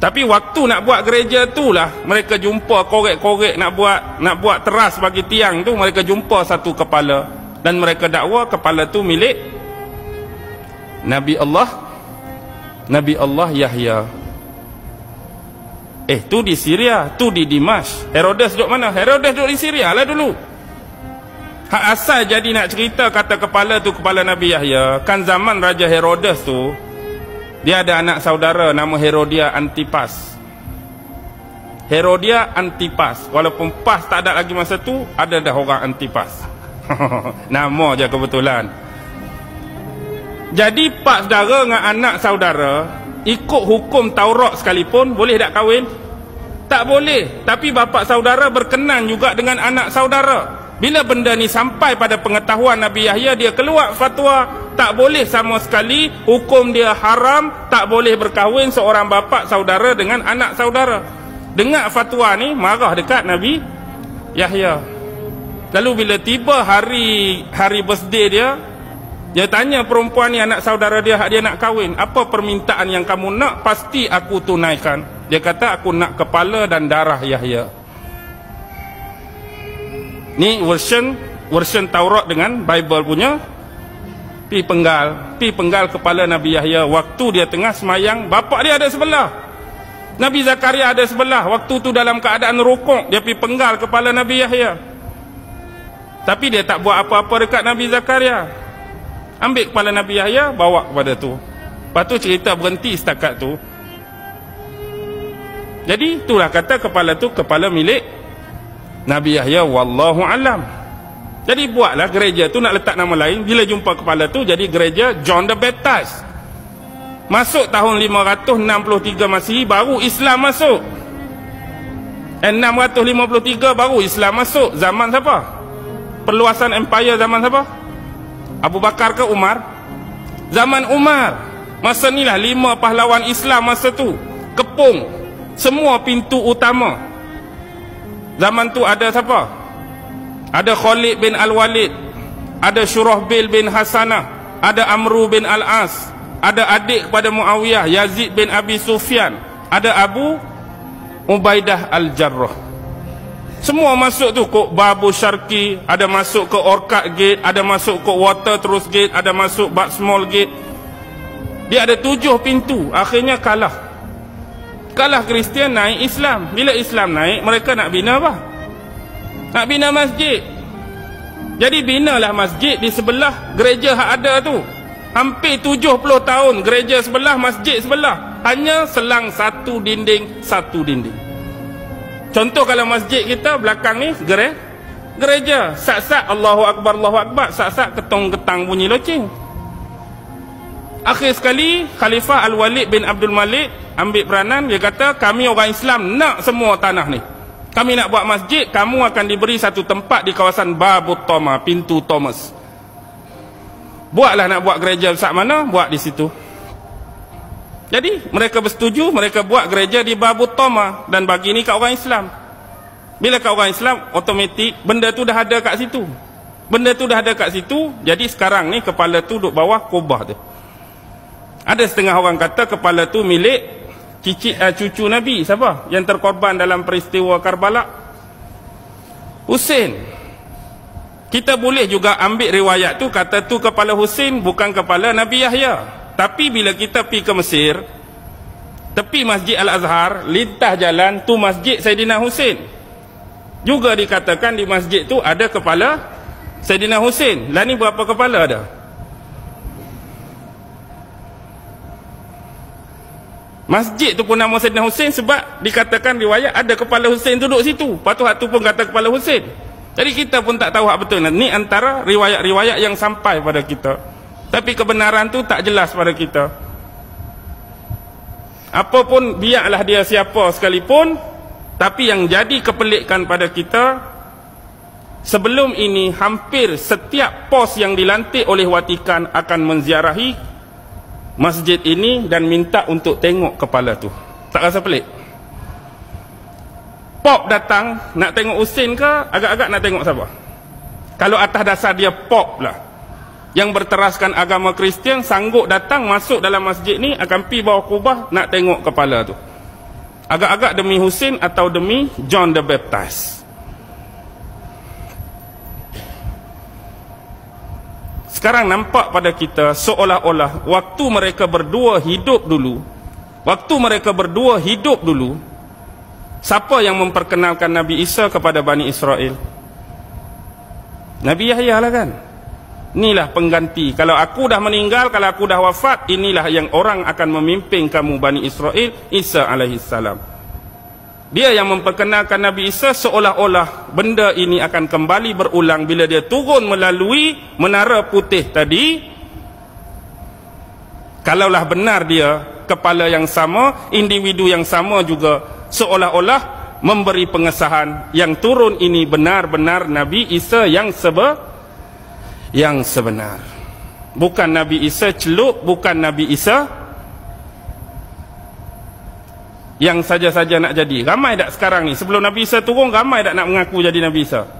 Tapi waktu nak buat gereja tu lah mereka jumpa korek-korek nak buat teras bagi tiang tu, mereka jumpa satu kepala dan mereka dakwa kepala tu milik Nabi Allah Yahya. Tu di Syria, tu di Dimash. Herodes duduk mana? Herodes duduk di Syria lah dulu. Hak asal jadi nak cerita kata kepala tu kepala Nabi Yahya, kan zaman Raja Herodes tu dia ada anak saudara nama Herodia Antipas. Herodia Antipas, walaupun pas tak ada lagi masa tu, ada dah orang Antipas. Nama je kebetulan. Jadi pak saudara dengan anak saudara ikut hukum Taurat sekalipun boleh tak kahwin? Tak boleh. Tapi bapa saudara berkenan juga dengan anak saudara. Bila benda ni sampai pada pengetahuan Nabi Yahya, dia keluar fatwa tak boleh sama sekali, hukum dia haram, tak boleh berkahwin seorang bapa saudara dengan anak saudara. Dengar fatwa ni, marah dekat Nabi Yahya. Lalu bila tiba hari birthday dia tanya perempuan ni, anak saudara dia, hak dia nak kahwin, apa permintaan yang kamu nak? Pasti aku tunaikan. Dia kata aku nak kepala dan darah Yahya. Ni version Taurat dengan Bible punya. Pi penggal kepala Nabi Yahya waktu dia tengah semayang. Bapak dia ada sebelah, Nabi Zakaria ada sebelah. Waktu tu dalam keadaan rukuk, dia pi penggal kepala Nabi Yahya. Tapi dia tak buat apa-apa dekat Nabi Zakaria. Ambil kepala Nabi Yahya, bawa kepada tu. Lepas tu cerita berhenti setakat tu. Jadi itulah kata kepala tu kepala milik Nabi Yahya, wallahu alam. Jadi buatlah gereja tu nak letak nama lain. Bila jumpa kepala tu jadi gereja John the Baptist. Masuk tahun 563 Masihi baru Islam masuk. 653 baru Islam masuk. Zaman siapa? Perluasan empire zaman siapa? Abu Bakar ke Umar? Zaman Umar. Masa inilah 5 pahlawan Islam masa tu kepung semua pintu utama. Zaman tu ada siapa? Ada Khalid bin Al-Walid, ada Syurahbil bin Hasanah, ada Amru bin Al-As, ada adik kepada Muawiyah Yazid bin Abi Sufyan, ada Abu Ubaidah Al-Jarrah. Semua masuk tu ke Babu Syarki, ada masuk ke Orchard Gate, ada masuk ke Watertrust Gate, ada masuk Batsmall Gate. Dia ada 7 pintu. Akhirnya kalah Kristian, naik Islam. Bila Islam naik, mereka nak bina apa? Nak bina masjid. Jadi binalah masjid di sebelah gereja yang ada tu. Hampir 70 tahun gereja sebelah, masjid sebelah. Hanya selang satu dinding. Contoh kalau masjid kita belakang ni gereja. Sak-sak Allahu Akbar, sak-sak ketong-ketang bunyi loceng. Akhir sekali Khalifah Al-Walid bin Abdul Malik ambil peranan. Dia kata kami orang Islam nak semua tanah ni, kami nak buat masjid. Kamu akan diberi satu tempat di kawasan Babut Toma, pintu Thomas. Buatlah, nak buat gereja besar mana, buat di situ. Jadi mereka bersetuju, mereka buat gereja di Babut Toma dan bagi ni kat orang Islam. Bila kat orang Islam, automatik benda tu dah ada kat situ. Jadi sekarang ni kepala tu duduk bawah kubah tu. Ada setengah orang kata kepala tu milik cucu Nabi. Siapa yang terkorban dalam peristiwa Karbala? Husain. Kita boleh juga ambil riwayat tu, kata tu kepala Husain, bukan kepala Nabi Yahya. Tapi bila kita pergi ke Mesir, tepi Masjid Al-Azhar, lintas jalan tu Masjid Saidina Husain. Juga dikatakan di masjid tu ada kepala Saidina Husain. Lah ni berapa kepala ada? Masjid tu pun nama Saidina Husain sebab dikatakan riwayat ada kepala Husain duduk situ. Lepas tu hak tu pun kata kepala Husain. Jadi kita pun tak tahu hak betul. Ni antara riwayat-riwayat yang sampai pada kita. Tapi kebenaran tu tak jelas pada kita. Apapun biarlah dia siapa sekalipun, tapi yang jadi kepelikan pada kita, sebelum ini hampir setiap pos yang dilantik oleh Vatikan akan menziarahi masjid ini dan minta untuk tengok kepala tu. Tak rasa pelik? Pop datang nak tengok Husain ke, agak-agak nak tengok siapa? Kalau atas dasar dia pop lah, yang berteraskan agama Kristian, sanggup datang masuk dalam masjid ni, akan pi bawah kubah nak tengok kepala tu. Agak-agak demi Husain atau demi John the Baptist. Sekarang nampak pada kita seolah-olah waktu mereka berdua hidup dulu, siapa yang memperkenalkan Nabi Isa kepada Bani Israel? Nabi Yahya lah kan. Inilah pengganti. Kalau aku dah meninggal, kalau aku dah wafat, inilah yang orang akan memimpin kamu Bani Israel, Isa alaihissalam. Dia yang memperkenalkan Nabi Isa, seolah-olah benda ini akan kembali berulang bila dia turun melalui menara putih tadi. Kalaulah benar dia kepala yang sama, individu yang sama juga, seolah-olah memberi pengesahan yang turun ini benar-benar Nabi Isa yang sebenar. Bukan Nabi Isa celup, bukan Nabi Isa yang saja-saja nak jadi. Ramai tak sekarang ni sebelum Nabi Isa turun, ramai tak nak mengaku jadi Nabi Isa?